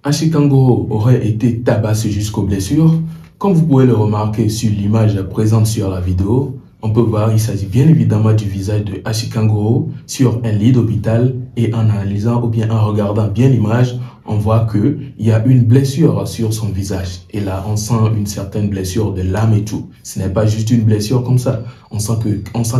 Ashikangoro aurait été tabassé jusqu'aux blessures. Comme vous pouvez le remarquer sur l'image présente sur la vidéo, on peut voir il s'agit bien évidemment du visage de Ashikangoro sur un lit d'hôpital et en analysant ou bien en regardant bien l'image, on voit qu'il y a une blessure sur son visage. Et là, on sent une certaine blessure de l'âme et tout. Ce n'est pas juste une blessure comme ça. On sent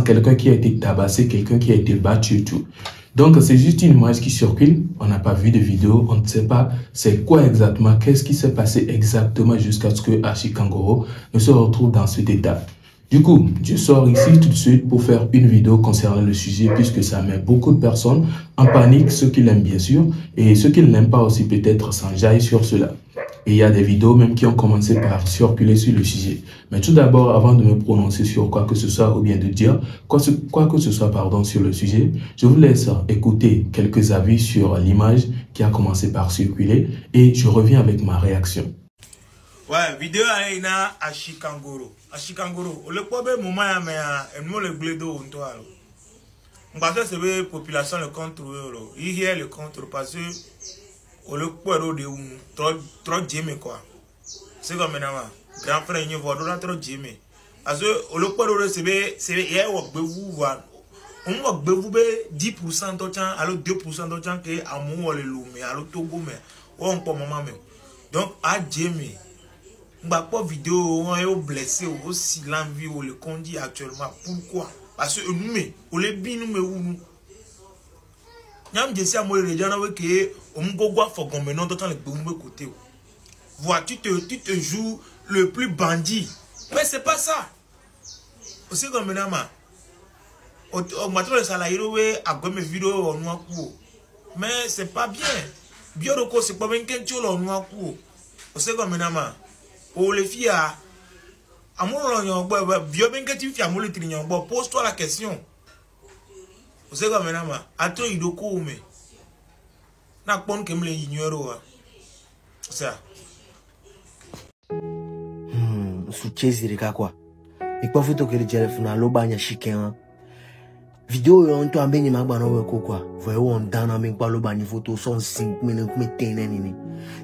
quelqu'un qui a été tabassé, quelqu'un qui a été battu et tout. Donc, c'est juste une image qui circule. On n'a pas vu de vidéo. On ne sait pas c'est quoi exactement, qu'est-ce qui s'est passé exactement jusqu'à ce que Ashikangoro ne se retrouve dans cet état. Du coup, je sors ici tout de suite pour faire une vidéo concernant le sujet puisque ça met beaucoup de personnes en panique, ceux qui l'aiment bien sûr, et ceux qui ne l'aiment pas aussi peut-être s'enjaillent sur cela. Et il y a des vidéos même qui ont commencé par circuler sur le sujet. Mais tout d'abord, avant de me prononcer sur quoi que ce soit ou bien de dire quoi que ce soit sur le sujet, je vous laisse écouter quelques avis sur l'image qui a commencé par circuler et je reviens avec ma réaction. Ouais, vidéo aina Ashikangoro. Ashikangoro, le problème moment mais nous le gledo on toi. On va faire c'est population le contrôle. Il y a le contrôle parce que au le poireau de trop Jimmy quoi. C'est comme maintenant grand frère il voit là trop Jimmy. Parce que au le poireau c'est il y a vous voir. On va vous 10% de temps alors 2% de temps que à mon le mais alors Togo mais on peut maman même. Donc à Jimmy bah pas vidéo on est blessé aussi l'envie ou le conduit actuellement pourquoi parce que nous mais on les bin nous mais où ñam je sais à moi les gens que on go go faut comme non temps les bon côté vois tu te joues le plus bandit mais c'est pas ça aussi comme maintenant au matin le salarié a gomme vidéo on noir mais c'est pas bien bien c'est pas bien que tu l'on noir aussi comme maintenant oh les filles à mon vieux ben que tu fais à mon trignon pose-toi la question vous savez comme maintenant à toi il doit mais n'a pas que me l'ignore ça soutien zirika quoi et pas photo que le téléphone à l'obanya chicken vidéo on to ambenye magbana we quoi voyez on dans même pas l'obanya photo son 5 minutes mais tenene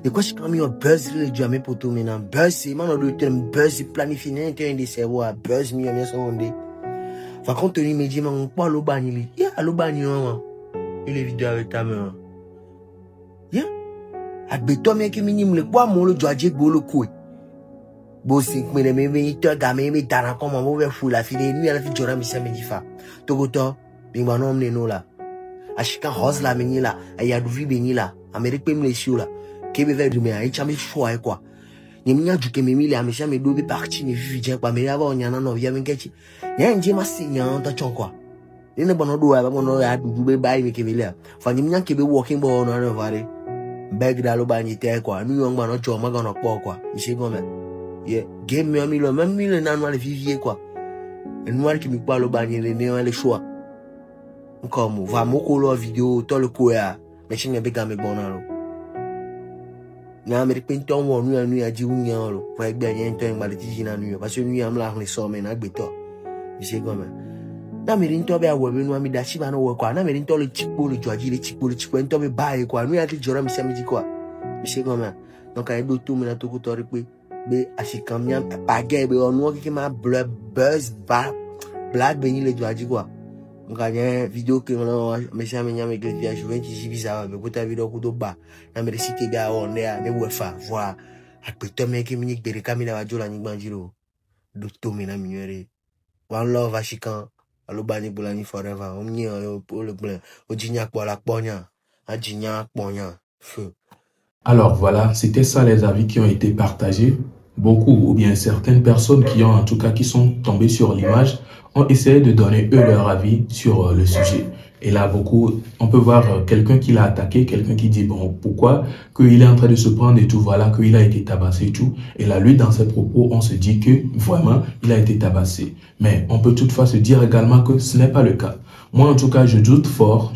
de quoi je quand même buzz le jamais poto maintenant buzz c'est man le terme buzz planifié interne de cerveau buzz mi on sonde fa contenu média man pas l'obanya li ya l'obanya maman il est vidéo avec ta main ya agbeto me que minimum le quoi mon le doaje bolo ko bo 5 minutes mais to ga me dara comme on va fou la fille nuit à la fille jora mi ça me dit fa togoto bi manom ne no la ashika hos la meni la ya duvi beni la amerique pem le show la kebe vers du mais a chami choix quoi ni mnya du ke memi le amesha me do be parti ni vivien kwa me yaba onyana no via menkechi ya nje masinya ta chon quoi ni ne bono do ba bono ya du be bai me kebe le fa ni mnya kebe walking bo no no vare beg da lo ba ni te quoi ni yon gba no cho ma gonna po quoi ise go me yeah game me mi lo même mi le nan wa le vivien quoi et noir qui me parle ba ni le ne le choix comme va moko lo vidéo to le ko ya me chinga be ga me bonalo na Amérique pinton won nu a di unyan lo fa egbe yen to en ba ti na nu parce que nu am la ni so me na gbe to mi se go me na me rin to be awo be nu ami da shi ba no wo kwa na me rin to le chipo le joaji le chipo en to be ba e kwa nu ya ti jora mi se mi di kwa mi se go me donc ay do to me na to ko to ri pe be asikan mi pa ge be onu ki ma buzz ba black be ni le joaji kwa nganya vidéo que me chame nyame que via juventus bizarre be kota vidéo ko do ba na me cité ga on ne wefa voir akpeto me ke minik de kamila wa jola ngbanjiro do to me na minere one love Ashikan alobani bulani forever o mi o le blanc o jinya po la ponya a jinya ponya feu. Alors voilà, c'était ça les avis qui ont été partagés. Beaucoup ou bien certaines personnes qui sont tombées sur l'image ont essayé de donner eux leur avis sur le sujet. Et là, on peut voir quelqu'un qui l'a attaqué, quelqu'un qui dit, bon, pourquoi qu'il est en train de se prendre et tout, voilà, qu'il a été tabassé et tout. Et là, lui, dans ses propos, on se dit que vraiment, il a été tabassé. Mais on peut toutefois se dire également que ce n'est pas le cas. Moi, en tout cas, je doute fort.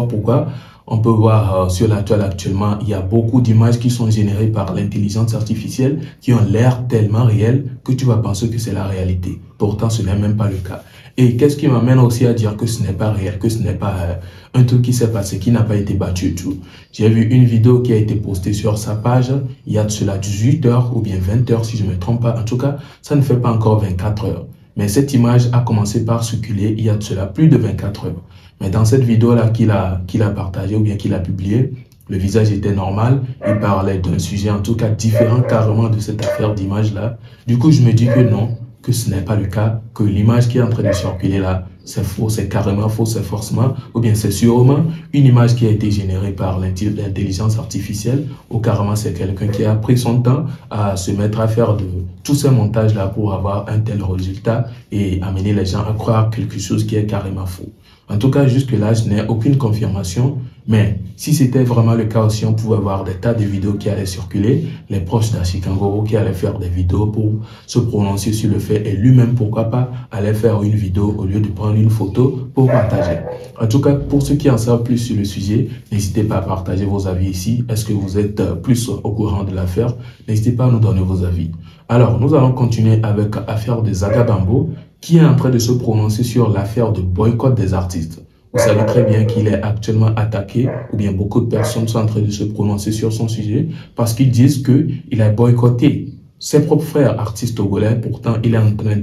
Pourquoi? on peut voir sur la toile actuellement, il y a beaucoup d'images qui sont générées par l'intelligence artificielle qui ont l'air tellement réelles que tu vas penser que c'est la réalité. Pourtant, ce n'est même pas le cas. Et qu'est-ce qui m'amène aussi à dire que ce n'est pas réel, que ce n'est pas un truc qui s'est passé, qui n'a pas été battu et tout. J'ai vu une vidéo qui a été postée sur sa page, il y a de cela 18 heures ou bien 20 heures si je ne me trompe pas. En tout cas, ça ne fait pas encore 24 heures. Mais cette image a commencé par circuler il y a de cela plus de 24 heures. Mais dans cette vidéo-là qu'il a partagée ou bien qu'il a publiée, le visage était normal. Il parlait d'un sujet en tout cas différent carrément de cette affaire d'image-là. Du coup, je me dis que non, que ce n'est pas le cas, que l'image qui est en train de circuler là, c'est faux, c'est carrément faux, c'est forcément, ou bien c'est sûrement une image qui a été générée par l'intelligence artificielle, ou carrément c'est quelqu'un qui a pris son temps à se mettre à faire de tous ces montages là pour avoir un tel résultat et amener les gens à croire quelque chose qui est carrément faux. En tout cas, jusque-là, je n'ai aucune confirmation, mais si c'était vraiment le cas aussi, on pouvait avoir des tas de vidéos qui allaient circuler, les proches d'Ashikangoro qui allaient faire des vidéos pour se prononcer sur le fait, et lui-même, pourquoi pas, allait faire une vidéo au lieu de prendre une photo pour partager. En tout cas, pour ceux qui en savent plus sur le sujet, n'hésitez pas à partager vos avis ici. Est-ce que vous êtes plus au courant de l'affaire? N'hésitez pas à nous donner vos avis. Alors, nous allons continuer avec l'affaire de Zaga Bambo, qui est en train de se prononcer sur l'affaire de boycott des artistes. Vous savez très bien qu'il est actuellement attaqué, ou bien beaucoup de personnes sont en train de se prononcer sur son sujet, parce qu'ils disent qu'il a boycotté ses propres frères artistes togolais. Pourtant, il est en train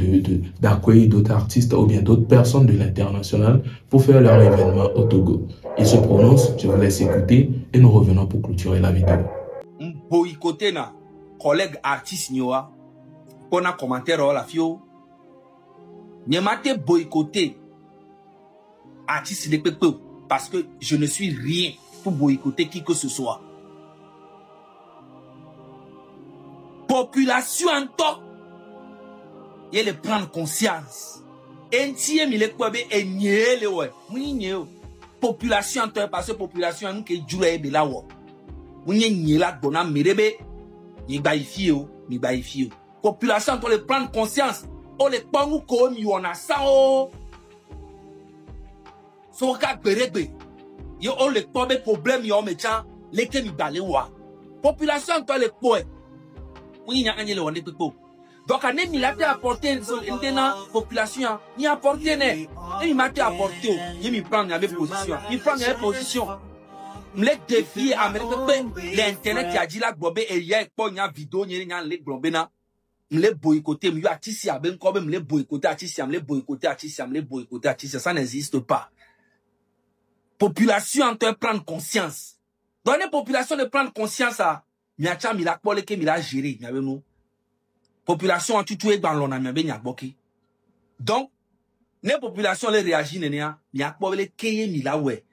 d'accueillir d'autres artistes ou bien d'autres personnes de l'international pour faire leur événement au Togo. Il se prononce, je vous laisse écouter et nous revenons pour clôturer la vidéo. Boycotté na collègue artiste nyoa, pour un commentaire la fio. N'yamate boycotter artiste de Pepe parce que je ne suis rien pour boycotter qui que ce soit. Population en temps, il le prendre conscience. Entier mi le quoi be enye le ouais. Mouye population en temps parce que population en que joue be la wo. Mouye nye la dona merebe ni baifio. Population en temps le prendre conscience. On les pangou comme yona sao. So ka berebe. Yo on les tombe problème yo mecha leke mi balewa. Population toi les poe. Oui nya anye le wonde pepo. Donc ane mi la te apporter so ndena population ni apporter ne. E mi mate apporter o. Mi prend avec position. Mi prend avec position. Me défier Amérique l'internet qui a dit la globe et hier po nya vidéo nya le globe na. Me boycotter, me artiste ben comme me boycotter artiste, me boycotter, ça n'existe pas. Population en train de prendre conscience. Donner population de prendre conscience à miacha mi la pole ke mi la gérer, mi nous. Population en tout dans l'on mi ben boki. Donc les populations les réagir nenia, mi akpole ke mi la ouais.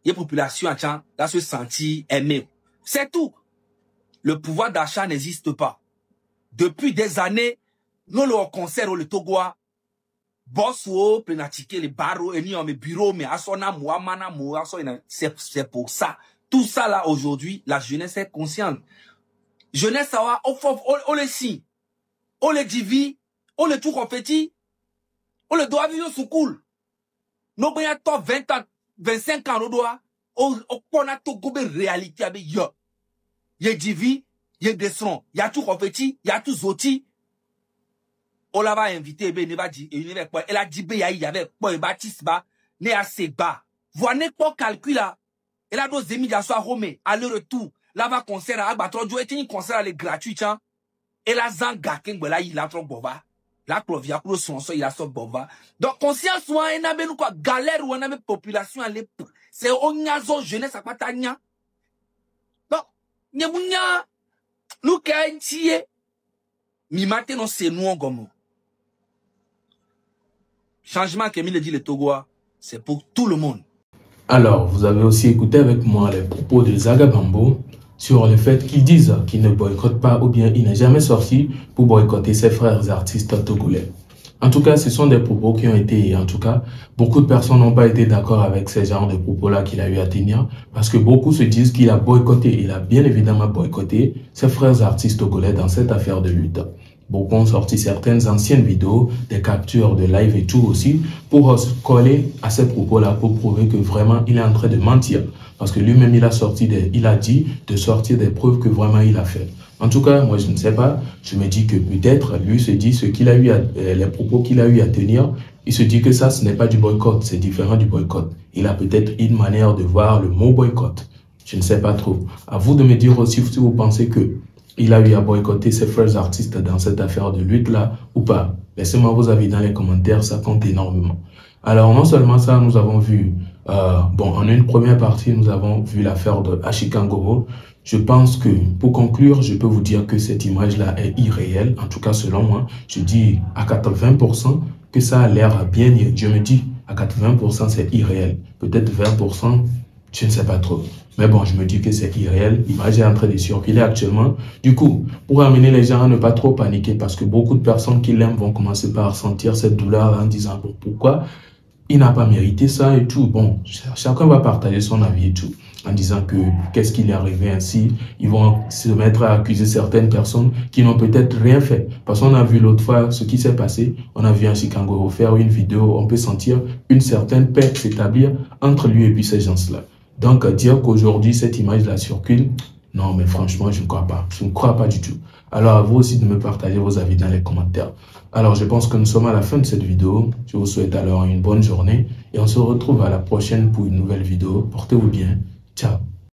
Les populations en là se sentir aimé. C'est tout. Le pouvoir d'achat n'existe pas. Depuis des années, nous le concert au Togoa, boss ou prenatiquer les barreaux et ni en mes bureaux, mais à son âme, c'est pour ça. Tout ça là aujourd'hui, la jeunesse est consciente. Jeunesse, ça on le signe, on le divi, on le tout confetti, on le doit vivre sous cool. Nous prenons 20 ans, 25 ans, nous doit, on a tout gobe réalité avec yo. Y'a divi, y'a descend, y'a tout confetti, y'a tout zoti. On l'a invité, ben, ne va dire, elle a dit, ben, il y avait, bon, Baptiste, ba, ne assez bas. Voyez pas calcul là. Elle a 12 000 à Rome, aller-retour. Là, va concert à Abatro, du été, concert, elle est gratuite, hein. Elle a zanga, là, il a trop bova. La clovia, pour son il a son bova. Donc, conscience, soit, il y a quoi, galère, ou on a population, à l'époque. C'est on a zone jeunesse, à quoi t'as nia. Donc, n'y a nous, qu'un tiye, mi matin, non, c'est nous, en gomme. Changement que Mille dit le Togoa, c'est pour tout le monde. Alors, vous avez aussi écouté avec moi les propos de Zaga Bambo sur le fait qu'ils disent qu'il ne boycotte pas ou bien il n'est jamais sorti pour boycotter ses frères artistes togolais. En tout cas, ce sont des propos qui ont été, en tout cas, beaucoup de personnes n'ont pas été d'accord avec ces genres de propos-là qu'il a eu à tenir parce que beaucoup se disent qu'il a boycotté, il a bien évidemment boycotté ses frères artistes togolais dans cette affaire de lutte. Beaucoup ont sorti certaines anciennes vidéos, des captures de live et tout aussi, pour se coller à ces propos-là, pour prouver que vraiment il est en train de mentir. Parce que lui-même, il a dit de sortir des preuves que vraiment il a fait. En tout cas, moi, je ne sais pas. Je me dis que peut-être, lui se dit ce qu'il a eu les propos qu'il a eu à tenir, il se dit que ça, ce n'est pas du boycott, c'est différent du boycott. Il a peut-être une manière de voir le mot boycott. Je ne sais pas trop. À vous de me dire aussi si vous pensez que il a eu à boycotter ses frères artistes dans cette affaire de lutte-là ou pas. Laissez-moi vos avis dans les commentaires, ça compte énormément. Alors, non seulement ça, nous avons vu, en une première partie, nous avons vu l'affaire de Ashikangoro. Je pense que, pour conclure, je peux vous dire que cette image-là est irréelle. En tout cas, selon moi, je dis à 80% que ça a l'air bien. Je me dis, à 80%, c'est irréel. Peut-être 20%, je ne sais pas trop. Mais bon, je me dis que c'est irréel. L'image est en train de circuler actuellement. Du coup, pour amener les gens à ne pas trop paniquer, parce que beaucoup de personnes qui l'aiment vont commencer par ressentir cette douleur en disant, bon, pourquoi il n'a pas mérité ça et tout. Bon, chacun va partager son avis et tout, en disant que qu'est-ce qu'il est arrivé ainsi. Ils vont se mettre à accuser certaines personnes qui n'ont peut-être rien fait. Parce qu'on a vu l'autre fois ce qui s'est passé. On a vu Ashikangoro faire une vidéo. On peut sentir une certaine paix s'établir entre lui et puis ces gens-là. Donc, dire qu'aujourd'hui, cette image-là circule, non, mais franchement, je ne crois pas. Je ne crois pas du tout. Alors, à vous aussi de me partager vos avis dans les commentaires. Alors, je pense que nous sommes à la fin de cette vidéo. Je vous souhaite alors une bonne journée et on se retrouve à la prochaine pour une nouvelle vidéo. Portez-vous bien. Ciao.